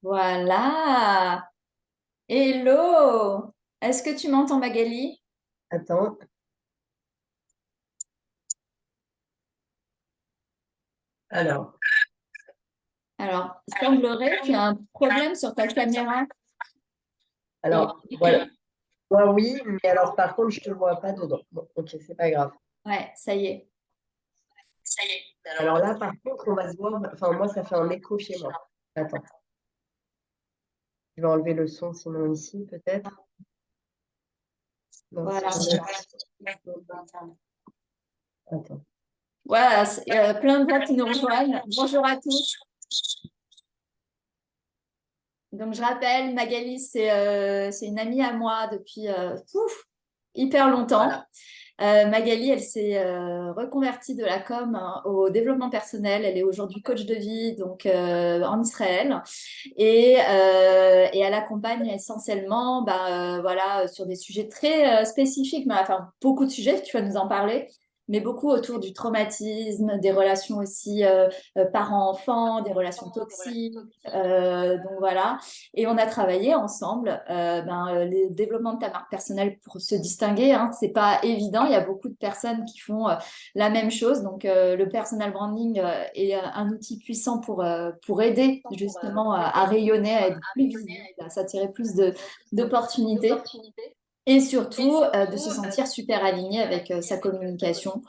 Voilà. Hello. Est-ce que tu m'entends, Magali? Attends, alors, Alors, il semblerait qu'il y a un problème sur ta caméra. Et, voilà. Moi, oui, mais alors, par contre, je te vois pas dedans. Bon, ok, c'est pas grave. ouais, ça y est. Alors là, par contre, on va se voir. Enfin, moi, ça fait un écho chez moi. Attends, je vais enlever le son, sinon ici, peut-être. Non, Voilà. Attends. Voilà, il y a plein de gens qui nous rejoignent. Bonjour à tous. Donc, je rappelle, Magali, c'est une amie à moi depuis hyper longtemps. Voilà. Magali, elle s'est reconvertie de la com hein, au développement personnel. Elle est aujourd'hui coach de vie donc en Israël et elle accompagne essentiellement voilà, sur des sujets très spécifiques, mais, enfin beaucoup de sujets, tu vas nous en parler, mais beaucoup autour du traumatisme, des relations aussi parents-enfants, des relations toxiques. Donc voilà. Et on a travaillé ensemble le développement de ta marque personnelle pour se distinguer. Hein, c'est pas évident. Il y a beaucoup de personnes qui font la même chose. Donc le personal branding est un outil puissant pour aider justement à rayonner, à être plus visible, à s'attirer plus d'opportunités. Et surtout, de se sentir super aligné avec sa communication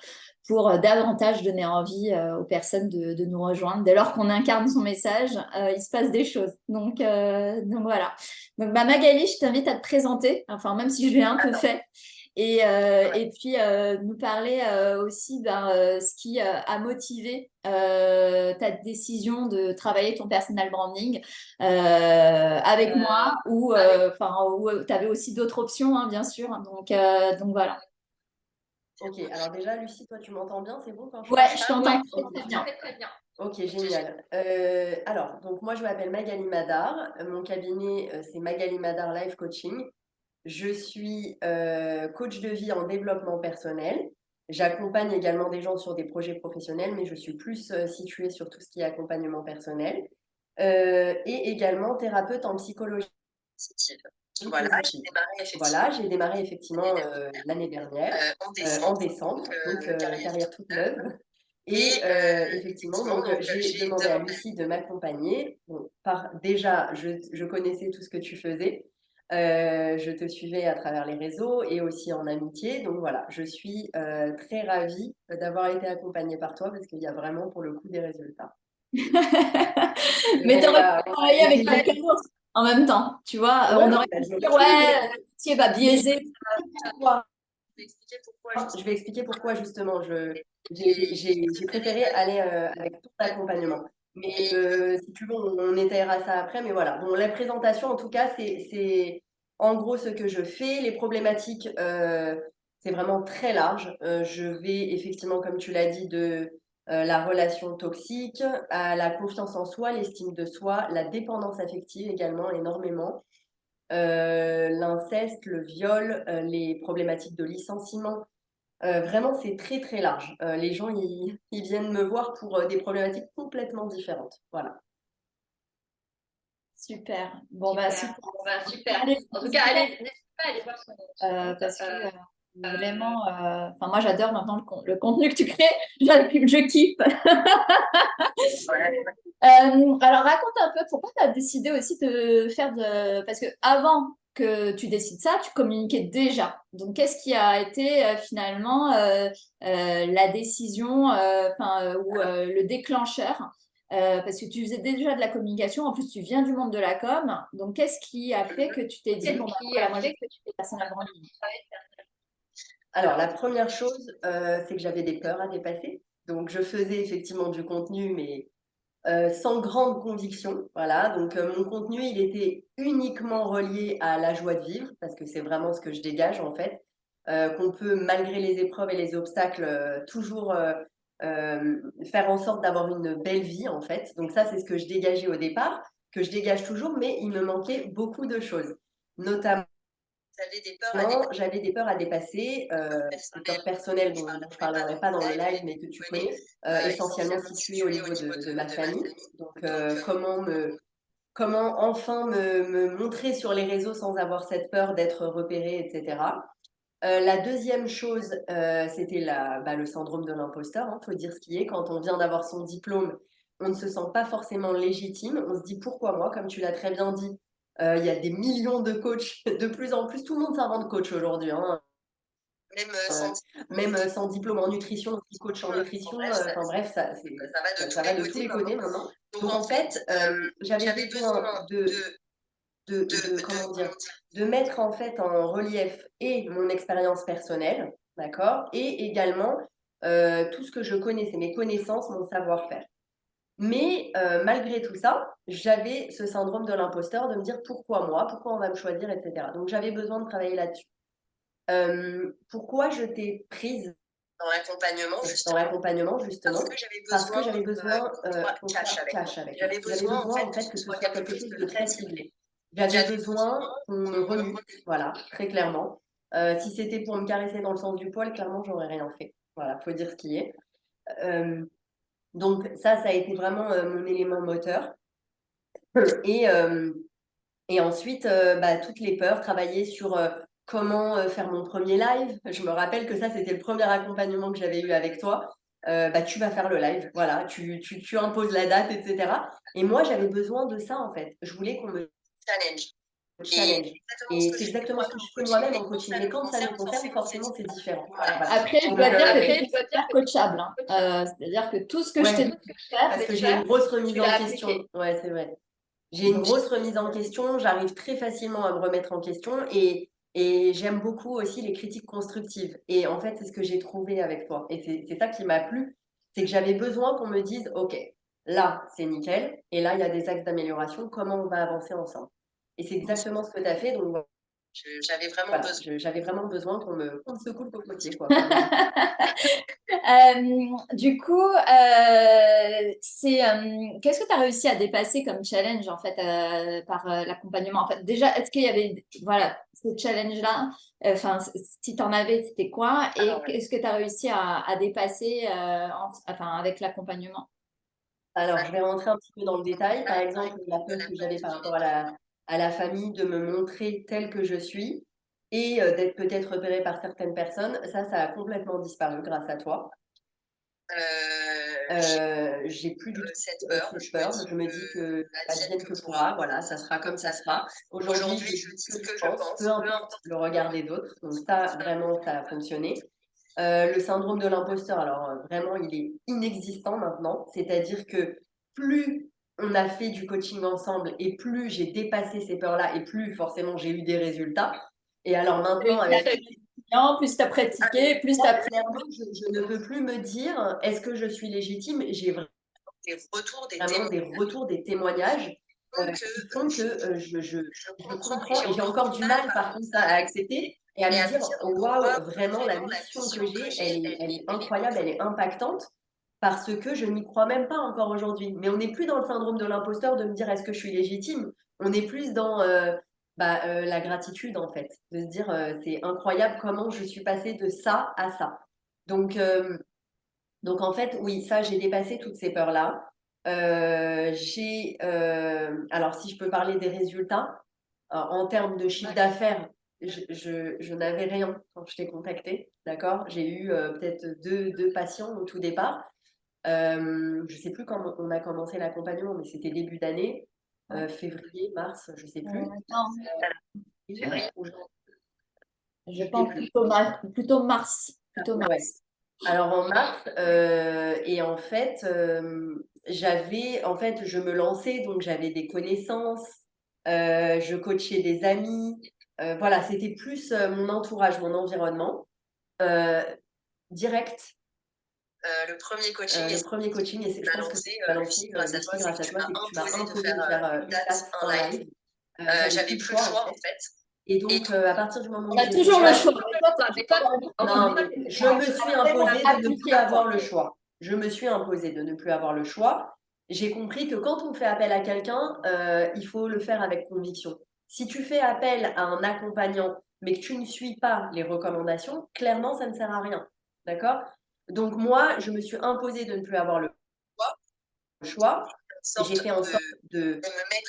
pour davantage donner envie aux personnes de nous rejoindre. Dès lors qu'on incarne son message, il se passe des choses. Donc voilà. Donc Magali, je t'invite à te présenter, enfin même si je l'ai un peu fait, et puis nous parler aussi ce qui a motivé ta décision de travailler ton personal branding avec moi ou tu avais aussi d'autres options, hein, bien sûr. Donc voilà. Ok, alors déjà, Lucie, toi, tu m'entends bien? C'est bon quand je Ouais, parle? je t'entends très, Ok, très bien. ok, génial. Alors, donc moi, je m'appelle Magali Madar. Mon cabinet, c'est Magali Madar Life Coaching. Je suis coach de vie en développement personnel. J'accompagne également des gens sur des projets professionnels, mais je suis plus située sur tout ce qui est accompagnement personnel. Et également thérapeute en psychologie positive. Voilà, j'ai démarré effectivement l'année dernière, en décembre, donc carrière toute neuve. Et effectivement, donc j'ai demandé à Lucie de m'accompagner. Bon, déjà, je connaissais tout ce que tu faisais. Je te suivais à travers les réseaux et aussi en amitié. Donc voilà, je suis très ravie d'avoir été accompagnée par toi parce qu'il y a vraiment pour le coup des résultats. Mais tu aurais pu On va travailler avec essayer. quelqu'un d'autre en même temps. Tu vois, Ouais, on aurait bah, pu j'aurais dire, pu, mais ouais, tu va biaiser. pourquoi? Je vais expliquer pourquoi justement j'ai préféré aller avec ton accompagnement. Mais si tu veux, on étayera ça après. Mais voilà, bon, la présentation, en tout cas, c'est en gros ce que je fais. Les problématiques, c'est vraiment très large. Je vais effectivement, comme tu l'as dit, de la relation toxique à la confiance en soi, l'estime de soi, la dépendance affective également énormément, l'inceste, le viol, les problématiques de licenciement. Vraiment, c'est très très large. Les gens, ils viennent me voir pour des problématiques complètement différentes. Voilà. Super. Bon, bah, super. En tout cas, allez, n'hésitez pas, parce que vraiment, enfin, moi, j'adore maintenant le contenu que tu crées. Je kiffe. Alors, raconte un peu pourquoi tu as décidé aussi de faire de... Parce que avant que tu décides ça, tu communiquais déjà. Donc, qu'est-ce qui a été finalement la décision ou le déclencheur? Parce que tu faisais déjà de la communication, en plus tu viens du monde de la com. Donc, qu'est-ce qui a fait que tu t'es dit, bon, bah, voilà, moi, je fais du personnel branding. Alors, la première chose, c'est que j'avais des peurs à dépasser. Donc, je faisais effectivement du contenu, mais sans grande conviction. Voilà. Donc, mon contenu, il était uniquement relié à la joie de vivre, parce que c'est vraiment ce que je dégage en fait. Qu'on peut, malgré les épreuves et les obstacles, toujours faire en sorte d'avoir une belle vie en fait. Donc ça, c'est ce que je dégageais au départ, que je dégage toujours, mais il me manquait beaucoup de choses. Notamment, j'avais des peurs à dépasser, des peurs personnelles dont je ne parlerai pas dans le live, mais que tu connais, essentiellement situées au niveau de ma famille. Donc, comment me comment enfin me montrer sur les réseaux sans avoir cette peur d'être repérée, etc. La deuxième chose, c'était le syndrome de l'imposteur. Il faut dire ce qui est. Quand on vient d'avoir son diplôme, on ne se sent pas forcément légitime. On se dit pourquoi moi, comme tu l'as très bien dit, il y a des millions de coachs, de plus en plus, tout le monde s'invente coach aujourd'hui. Hein. Même sans diplôme en nutrition, coach en nutrition, enfin bref, ça va de tous les côtés maintenant. Donc en fait, j'avais besoin comment dire, de mettre en fait en relief et mon expérience personnelle, d'accord, et également tout ce que je connaissais, mes connaissances, mon savoir-faire. Mais malgré tout ça, j'avais ce syndrome de l'imposteur de me dire pourquoi moi, pourquoi on va me choisir, etc. Donc j'avais besoin de travailler là-dessus. Pourquoi je t'ai prise dans l'accompagnement, justement, parce que j'avais besoin qu'on soit cash avec moi. J'avais besoin en fait que ce soit quelque chose de très ciblé. J'avais besoin qu'on me remue, voilà, très clairement. Si c'était pour me caresser dans le sens du poil, clairement, j'aurais rien fait. Voilà, faut dire ce qui est. Donc ça a été vraiment mon élément moteur. Et, et ensuite, toutes les peurs, travailler sur comment faire mon premier live. Je me rappelle que ça, c'était le premier accompagnement que j'avais eu avec toi. Tu vas faire le live, voilà, tu imposes la date, etc. Et moi, j'avais besoin de ça, en fait. Je voulais qu'on me challenge. Et c'est exactement ce que je fais moi-même en coaching. Mais quand ça nous concerne, forcément, c'est différent. Voilà. Après, je dois dire que tu es super coachable. Hein. C'est-à-dire que tout ce que je t'ai dit de faire, parce que j'ai une grosse remise en question. Ouais, c'est vrai. J'ai une grosse remise en question, j'arrive très facilement à me remettre en question et j'aime beaucoup aussi les critiques constructives. Et en fait, c'est ce que j'ai trouvé avec toi. Et c'est ça qui m'a plu, c'est que j'avais besoin qu'on me dise, OK, là, c'est nickel, et là, il y a des axes d'amélioration, comment on va avancer ensemble. Et c'est exactement ce que tu as fait, donc j'avais vraiment besoin qu'on me secoue le cocotier, quoi. Du coup, qu'est-ce que tu as réussi à dépasser comme challenge en fait par l'accompagnement? En fait, déjà, est-ce qu'il y avait voilà ce challenge-là? Enfin, si tu en avais, c'était quoi? Et qu'est-ce que tu as réussi à dépasser avec l'accompagnement? Alors, je vais rentrer un petit peu dans le détail. Par exemple, la peur que j'avais par rapport à la famille de me montrer telle que je suis et d'être peut-être repérée par certaines personnes, ça a complètement disparu grâce à toi. J'ai plus du tout cette peur. Je me dis que advienne que pourra, voilà, ça sera comme ça sera. Aujourd'hui, je dis ce que je pense, peu importe le regard des autres. Donc ça, vraiment, ça a fonctionné. Le syndrome de l'imposteur, alors vraiment, il est inexistant maintenant. C'est-à-dire que plus on a fait du coaching ensemble et plus j'ai dépassé ces peurs-là et plus forcément j'ai eu des résultats. Et alors maintenant, avec plus tu as pratiqué, plus tu as clairement, je ne peux plus me dire est-ce que je suis légitime. J'ai vraiment des retours, des témoignages qui font que je comprends et j'ai encore du mal par contre à accepter et à me dire waouh, vraiment la mission que j'ai, elle est incroyable, elle est impactante parce que je n'y crois même pas encore aujourd'hui. Mais on n'est plus dans le syndrome de l'imposteur de me dire est-ce que je suis légitime. On est plus dans la gratitude en fait, de se dire c'est incroyable comment je suis passée de ça à ça. Donc, en fait, oui, ça, j'ai dépassé toutes ces peurs-là. Alors, si je peux parler des résultats, en termes de chiffre d'affaires, je n'avais rien quand je t'ai contacté, d'accord? J'ai eu peut-être deux patients au tout départ. Je ne sais plus quand on a commencé l'accompagnement, mais c'était début d'année, février, mars, je ne sais plus. Je pense plutôt mars. Plutôt mars. Ouais. Alors en mars, et en fait, je me lançais, donc j'avais des connaissances, je coachais des amis, voilà, c'était plus mon entourage, mon environnement. Direct, le premier coaching, et je pense que c'est lancé grâce à toi, c'est que tu m'as imposé de faire une date, un live. J'avais plus le choix en fait. Et donc, à partir du moment où On a toujours le choix. non, mais je me suis imposée de ne plus avoir le choix. Je me suis imposée de ne plus avoir le choix. J'ai compris que quand on fait appel à quelqu'un, il faut le faire avec conviction. Si tu fais appel à un accompagnant, mais que tu ne suis pas les recommandations, clairement, ça ne sert à rien. D'accord? Donc moi, je me suis imposée de ne plus avoir le choix. j'ai fait en sorte de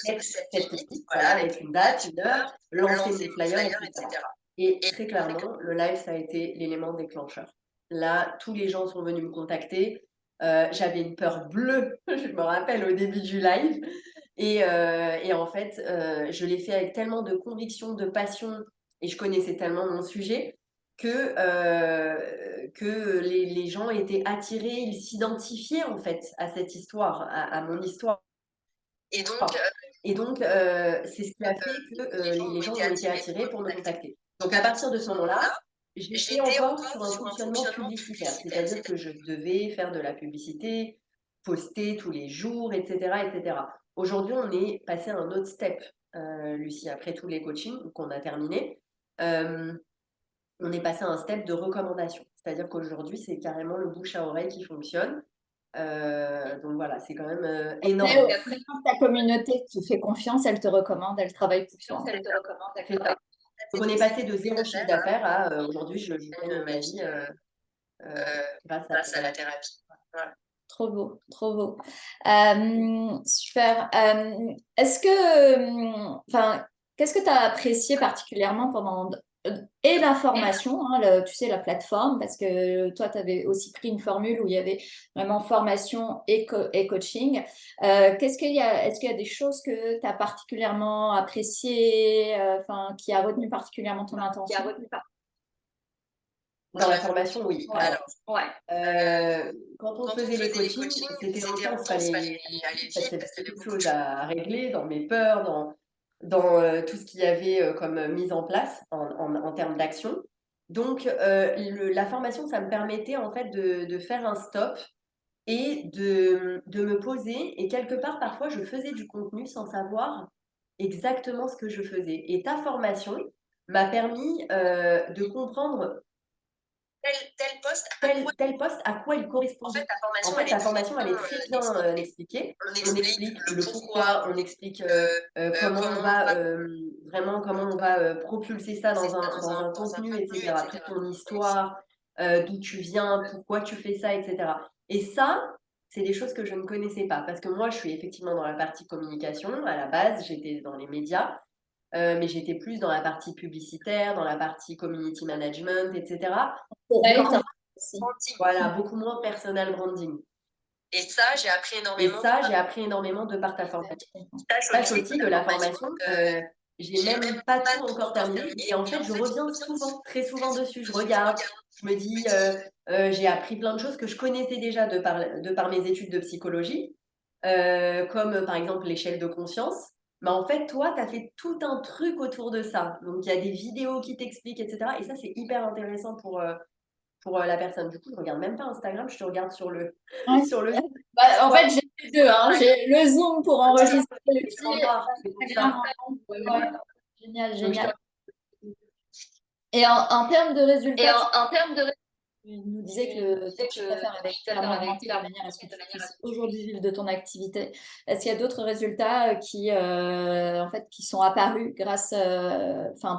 mettre cette liste, voilà, avec une date, une heure, lancer mon flyer, etc. Et très clairement, le live, ça a été l'élément déclencheur. Là, tous les gens sont venus me contacter. J'avais une peur bleue, je me rappelle, au début du live. Et en fait, je l'ai fait avec tellement de conviction, de passion, et je connaissais tellement mon sujet que les gens étaient attirés, ils s'identifiaient en fait à cette histoire, à mon histoire. Et donc, c'est ce qui a fait que les gens ont été attirés pour me contacter. Donc, à partir de ce moment-là, j'étais encore sur un fonctionnement publicitaire, c'est-à-dire que je devais faire de la publicité, poster tous les jours, etc., etc. Aujourd'hui, on est passé à un autre step, Lucie, après tous les coachings qu'on a terminés. On est passé à un step de recommandation. C'est-à-dire qu'aujourd'hui, c'est carrément le bouche à oreille qui fonctionne. Donc voilà, c'est quand même énorme. Et après, quand ta communauté te fait confiance, elle te recommande, elle travaille pour toi. C'est ça. Donc on est passé de 0 chiffre d'affaires à aujourd'hui, je gagne ma vie grâce à la thérapie. Voilà. Trop beau, trop beau. Super. Est-ce que, qu'est-ce que tu as apprécié particulièrement pendant et la formation, hein, tu sais, la plateforme, parce que toi, tu avais aussi pris une formule où il y avait vraiment formation et coaching. Est-ce qu'il y a des choses que tu as particulièrement appréciées, qui a retenu particulièrement ton attention? Dans la formation, oui. Ouais. Alors, Ouais. quand on faisait les coachings, c'était intense, fallait aller vite parce qu'il y avait beaucoup de choses à régler dans mes peurs, dans tout ce qu'il y avait comme mise en place en termes d'action. Donc, la formation, ça me permettait en fait de faire un stop et de me poser. Et quelque part, parfois, je faisais du contenu sans savoir exactement ce que je faisais. Et ta formation m'a permis de comprendre tel poste, à quoi il correspond. En fait, ta formation, elle est très bien expliquée. On explique le pourquoi, on explique comment on va vraiment comment on va propulser ça dans un contenu, etc. Toute ton histoire, d'où tu viens, pourquoi tu fais ça, etc. Et ça, c'est des choses que je ne connaissais pas parce que moi, je suis effectivement dans la partie communication. À la base, j'étais dans les médias. Mais j'étais plus dans la partie publicitaire, dans la partie community management, etc. Voilà, beaucoup moins personal branding. Et ça, j'ai appris énormément de par ta formation. Sache aussi que la formation, j'ai même pas tout encore terminé. Et en fait, je reviens souvent, très souvent dessus. Je regarde, je me dis, j'ai appris plein de choses que je connaissais déjà de par mes études de psychologie, comme par exemple l'échelle de conscience. Mais en fait, toi, tu as fait tout un truc autour de ça. Donc, il y a des vidéos qui t'expliquent, etc. Et ça, c'est hyper intéressant pour la personne. Du coup, je regarde même pas Instagram, je te regarde sur le. Ouais. Sur le... En fait, j'ai les deux. J'ai le Zoom pour enregistrer le fil. Ouais. Génial, génial. Et en termes de résultats, tu nous disais que tu préfères avec clairement augmenter de manière à ce que tu puisses aujourd'hui vivre de ton activité. Est-ce qu'il y a d'autres résultats en fait, qui sont apparus grâce,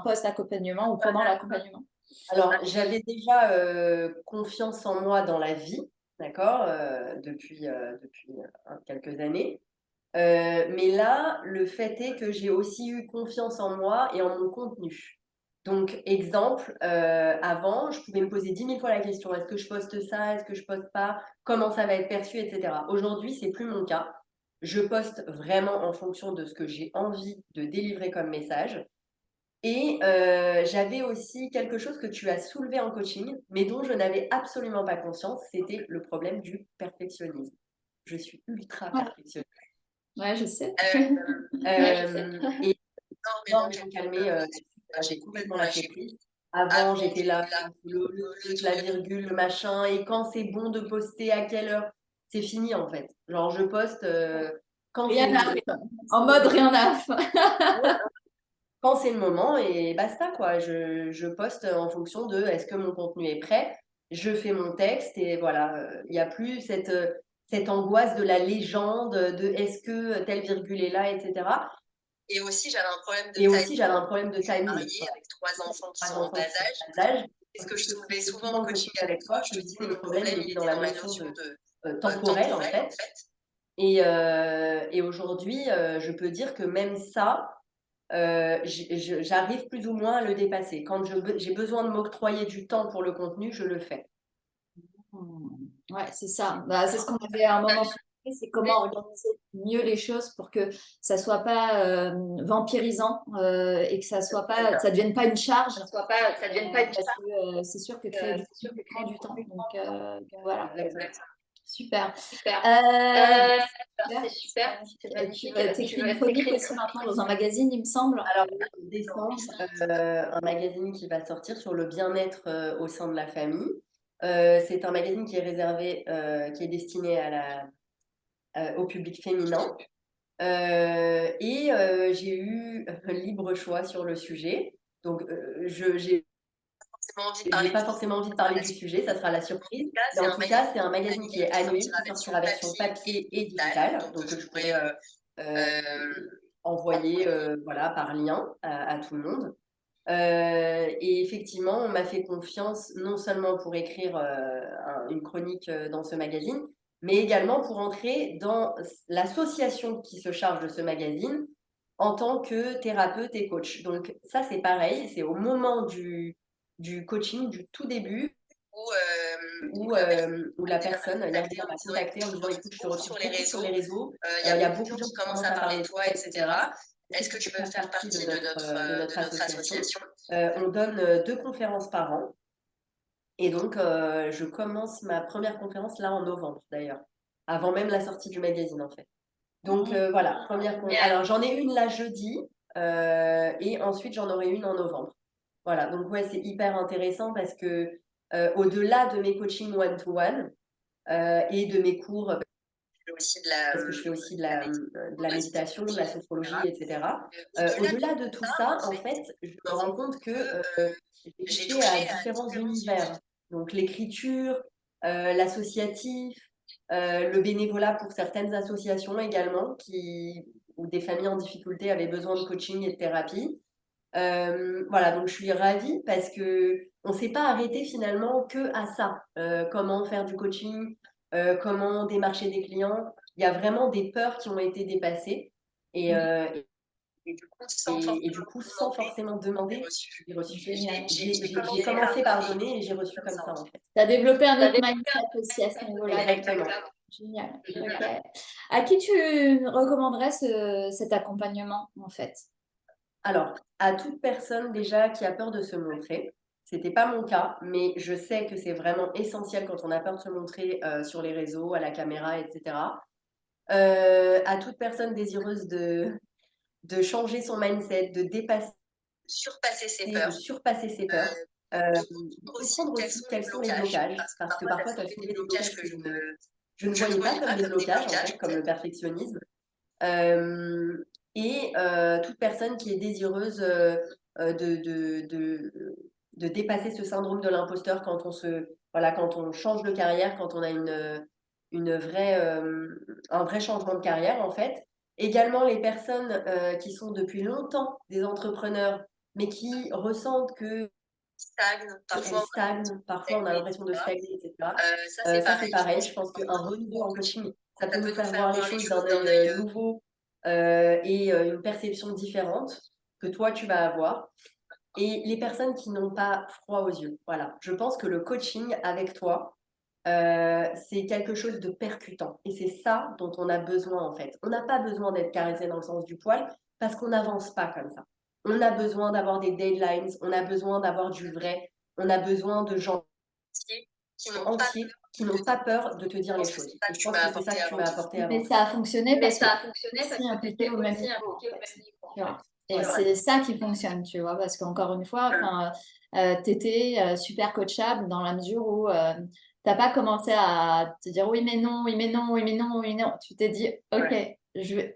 post-accompagnement ou pendant l'accompagnement? Alors, j'avais déjà confiance en moi dans la vie, d'accord, depuis quelques années. Mais là, le fait est que j'ai aussi eu confiance en moi et en mon contenu. Donc, exemple, avant, je pouvais me poser 10 000 fois la question, est-ce que je poste ça, est-ce que je poste pas, comment ça va être perçu, etc. Aujourd'hui, c'est plus mon cas. Je poste vraiment en fonction de ce que j'ai envie de délivrer comme message. Et j'avais aussi quelque chose que tu as soulevé en coaching, mais dont je n'avais absolument pas conscience, c'était le problème du perfectionnisme. Je suis ultra perfectionniste. Ouais, je sais. Et énormément calmé, j'ai complètement lâché prise. Avant, j'étais là, le truc, la virgule, le machin, et quand c'est bon de poster, à quelle heure, c'est fini en fait. Genre, je poste quand c'est en mode rien à quand c'est le moment et basta quoi. Je poste en fonction de est-ce que mon contenu est prêt, je fais mon texte et voilà. Il n'y a plus cette angoisse de la légende, de est-ce que telle virgule est là, etc. Et aussi, j'avais un problème de timing. Mariée avec 3 enfants qui sont en bas âge. Et ce que je trouvais souvent en coaching avec toi, je te disais, le problème, il est dans la notion de temporel, en fait. Et aujourd'hui, je peux dire que même ça, j'arrive plus ou moins à le dépasser. Quand j'ai besoin de m'octroyer du temps pour le contenu, je le fais. Ouais, c'est ça. Bah, c'est ce qu'on avait à un moment soulevé, c'est comment organiser mieux les choses pour que ça soit pas vampirisant et que ça soit pas, que ça devienne pas une charge. Parce que c'est sûr que créer du contenu prend du temps. Donc voilà, Exactement. super. Bah, c'est super. Tu écris une chronique aussi maintenant dans un magazine, il me semble. Alors, en décembre, un magazine qui va sortir sur le bien-être au sein de la famille. C'est un magazine qui est réservé, qui est destiné au public féminin. J'ai eu libre choix sur le sujet. Donc, j'ai pas forcément envie de parler du sujet, ça sera la surprise. Mais en tout cas, c'est un magazine qui est annuel, qui sortira version papier et digitale, donc que je pourrais envoyer voilà, par lien à tout le monde. Et effectivement, on m'a fait confiance non seulement pour écrire une chronique dans ce magazine, mais également pour entrer dans l'association qui se charge de ce magazine en tant que thérapeute et coach. Donc ça, c'est pareil, c'est au moment du coaching, du tout début, où la personne, Yardina m'a contacté en me disant, écoute, je te retrouve beaucoup sur les réseaux, il y a beaucoup de gens qui commencent à parler de toi, etc. Est-ce que tu peux faire partie de notre association? On donne 2 conférences par an. Et donc, je commence ma première conférence là en novembre d'ailleurs, avant même la sortie du magazine en fait. Donc voilà, alors j'en ai une là jeudi et ensuite j'en aurai une en novembre. Voilà, donc ouais, c'est hyper intéressant parce que au-delà de mes coachings one-to-one et de mes cours, parce que je fais aussi de la méditation, de la sophrologie, etc. Au-delà de tout ça, en fait, je me rends compte que j'ai touché à différents univers. Donc l'écriture, l'associatif, le bénévolat pour certaines associations également, où des familles en difficulté avaient besoin de coaching et de thérapie. Voilà, donc je suis ravie parce que on s'est pas arrêté finalement que à ça. Comment faire du coaching, comment démarcher des clients. Il y a vraiment des peurs qui ont été dépassées et du coup, sans forcément demander, j'ai reçu. Génial. J'ai commencé par donner et j'ai reçu comme ça en fait. Tu as développé un autre mindset aussi à ce niveau-là. Exactement. Génial. Ok. À qui tu recommanderais cet accompagnement, en fait? Alors, à toute personne déjà qui a peur de se montrer, c'était pas mon cas, mais je sais que c'est vraiment essentiel quand on a peur de se montrer sur les réseaux, à la caméra, etc. À toute personne désireuse de changer son mindset, de dépasser, de surpasser ses peurs, comprendre aussi quels sont les blocages, parce que parfois tu as soulevé des blocages que je ne voyais pas comme des blocages, en fait, comme le perfectionnisme. Euh, Toute personne qui est désireuse de dépasser ce syndrome de l'imposteur voilà, quand on change de carrière, quand on a un vrai changement de carrière en fait. Également les personnes qui sont depuis longtemps des entrepreneurs, mais qui ressentent que elles stagnent, parfois on a l'impression de stagner, etc. Ça c'est pareil, je pense qu'un renouveau en coaching, ça peut nous faire voir les choses d'un œil nouveau et une perception différente que toi tu vas avoir. Et les personnes qui n'ont pas froid aux yeux, voilà. Je pense que le coaching avec toi, c'est quelque chose de percutant. Et c'est ça dont on a besoin en fait. On n'a pas besoin d'être caressé dans le sens du poil parce qu'on n'avance pas comme ça. On a besoin d'avoir des deadlines, on a besoin d'avoir du vrai, on a besoin de gens entiers qui n'ont pas peur de te dire les choses. Et je pense que c'est ça que tu m'as apporté avant. Mais ça a fonctionné parce que tu es aussi impliqué au même niveau, en fait, tu vois. Et c'est ça qui fonctionne, tu vois, parce qu'encore une fois, tu étais super coachable dans la mesure où tu n'as pas commencé à te dire oui, mais non, oui, mais non, oui, mais non, oui, non. Tu t'es dit, OK,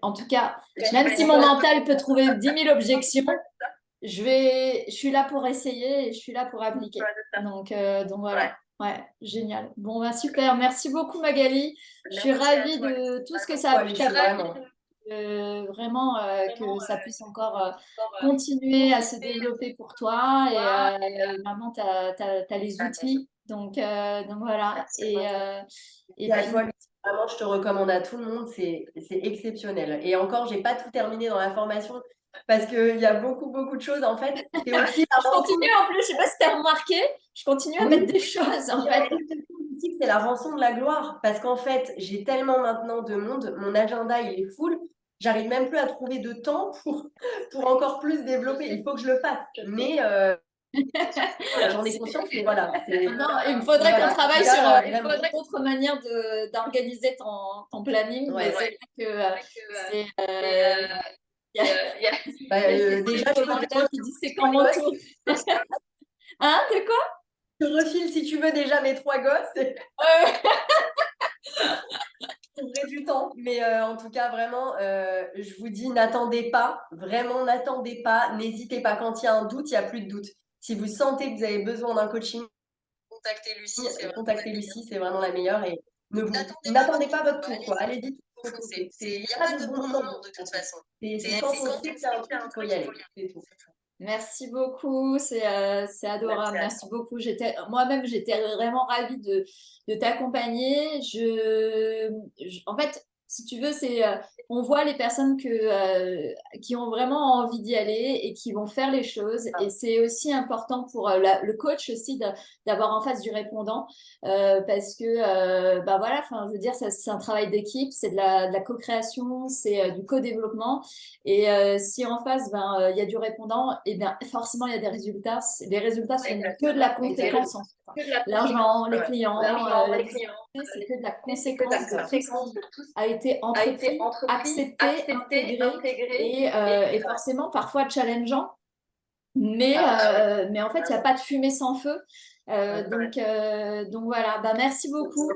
en tout cas, même si mon mental peut trouver 10 000 objections, je suis là pour essayer et je suis là pour appliquer. Donc voilà. Ouais, génial. Bon, bah, super. Merci beaucoup, Magali. Je suis ravie de tout ce que ça a pu t'apporter. Vraiment que ça puisse encore continuer à se développer pour toi. Et maintenant, tu as les outils. Donc voilà. Et Et à puis, toi, Lucie. vraiment, je te recommande à tout le monde, c'est exceptionnel. Et encore, j'ai pas tout terminé dans la formation parce qu'il y a beaucoup, beaucoup de choses. En fait, c'est aussi Je continue en plus, je sais pas si tu as remarqué, je continue à Oui. mettre des choses en fait. Aussi que c'est la rançon de la gloire parce qu'en fait, j'ai tellement maintenant de monde, mon agenda il est full, j'arrive même plus à trouver de temps pour encore plus développer. Il faut que je le fasse, mais voilà, j'en ai conscience. Mais voilà, non, il me faudrait voilà. qu'on travaille Là, sur vraiment. d'autres manières d'organiser ton planning, Ouais. mais c'est vrai que c'est Déjà, je commentaires qui disent c'est quand mon tour. Hein, de quoi? te refile si tu veux déjà mes 3 gosses. Trouverai du temps. Mais en tout cas, vraiment, je vous dis, n'attendez pas. Vraiment, n'attendez pas. N'hésitez pas. Quand il y a un doute, il n'y a plus de doute. Si vous sentez que vous avez besoin d'un coaching, contactez Lucie, c'est vraiment la meilleure. Et n'attendez pas votre tour, quoi. Allez-y, il faut foncer. Il n'y a pas de bon moment, de toute façon. C'est quand on sait qu'il y a un truc, il faut y aller. C'est tout. Merci beaucoup, c'est adorable. Merci beaucoup. Moi-même, j'étais vraiment ravie de t'accompagner. En fait, si tu veux, on voit les personnes qui ont vraiment envie d'y aller et qui vont faire les choses. Et c'est aussi important pour le coach aussi d'avoir en face du répondant parce que, bah voilà, enfin, je veux dire, c'est un travail d'équipe, c'est de la co-création, c'est du co-développement. Et si en face, il y a du répondant, et bien forcément, il y a des résultats. Les résultats sont que de la conséquence. En fait. L'argent, les clients, la visibilité, c'est que de la conséquence de tout ce qui a été entrepris, accepté, intégré et forcément parfois challengeant. Mais en fait, il n'y a pas de fumée sans feu. Donc voilà, merci beaucoup.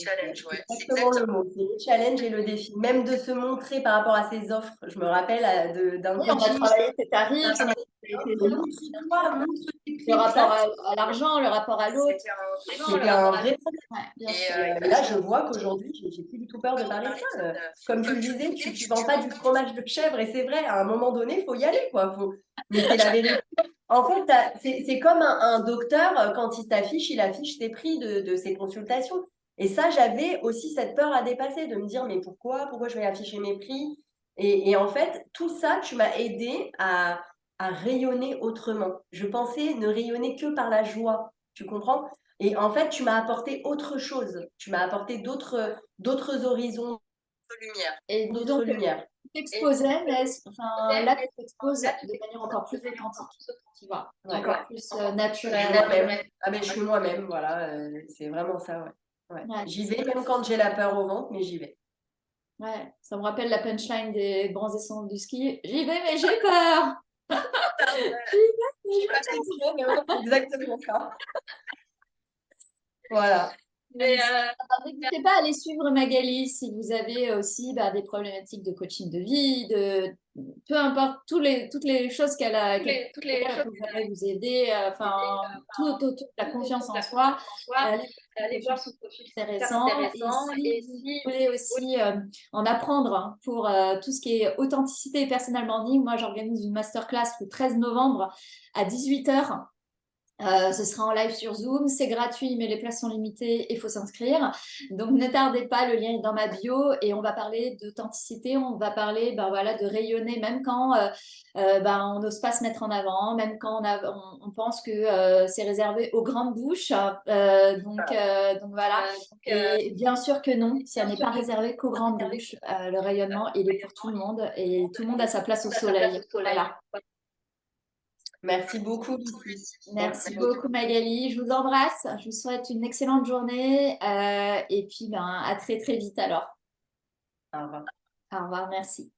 Challenge, ouais. C'est exactement le mot. C'est le challenge et le défi. Même de se montrer par rapport à ses offres. Je me rappelle d'un Oui, on a coaching. travaillé tes tarifs, on a le rapport à l'argent, le rapport à l'autre. C'était un vrai problème. Et là, je vois qu'aujourd'hui, j'ai plus du tout peur de parler de ça. Comme tu le disais, tu ne vends pas du fromage de chèvre. Et c'est vrai, à un moment donné, il faut y aller, quoi. Mais c'est la vérité. En fait, c'est comme un docteur, quand il t'affiche, il affiche ses prix de ses consultations. Et ça, j'avais aussi cette peur à dépasser, de me dire, mais pourquoi je vais afficher mes prix? Et en fait, tout ça, tu m'as aidé à rayonner autrement. Je pensais ne rayonner que par la joie, tu comprends? Et en fait, tu m'as apporté autre chose. Tu m'as apporté d'autres horizons, Et d'autres lumières. t'exposais, mais enfin, là, tu t'exposes de manière encore plus authentique, tu vois, encore plus naturelle. Moi-même. Ah, mais je suis moi-même, voilà. C'est vraiment ça, ouais. Ouais. J'y vais même quand j'ai la peur au ventre, mais j'y vais. Ouais, ça me rappelle la punchline des grands essais du ski. J'y vais, mais j'ai peur. Exactement ça. Voilà. N'hésitez pas à aller suivre Magali si vous avez aussi des problématiques de coaching de vie, peu importe toutes les choses qu'elle pourrait vous aider, tout autour de la confiance en soi. Allez voir son profil, c'est intéressant. Et si vous voulez aussi en apprendre pour tout ce qui est authenticité et personal branding, moi j'organise une masterclass le 13 novembre à 18h. Ce sera en live sur Zoom, c'est gratuit, mais les places sont limitées et il faut s'inscrire. Donc ne tardez pas, le lien est dans ma bio et on va parler d'authenticité, on va parler voilà, de rayonner même quand on n'ose pas se mettre en avant, même quand on pense que c'est réservé aux grandes bouches. Donc voilà. Et bien sûr que non, ça n'est pas réservé qu'aux grandes bouches. Le rayonnement, il est pour tout le monde et tout le monde a sa place au soleil. Voilà. Merci beaucoup, Lucie. Merci beaucoup Magali, je vous embrasse, je vous souhaite une excellente journée et puis à très très vite alors. Au revoir. Au revoir, merci.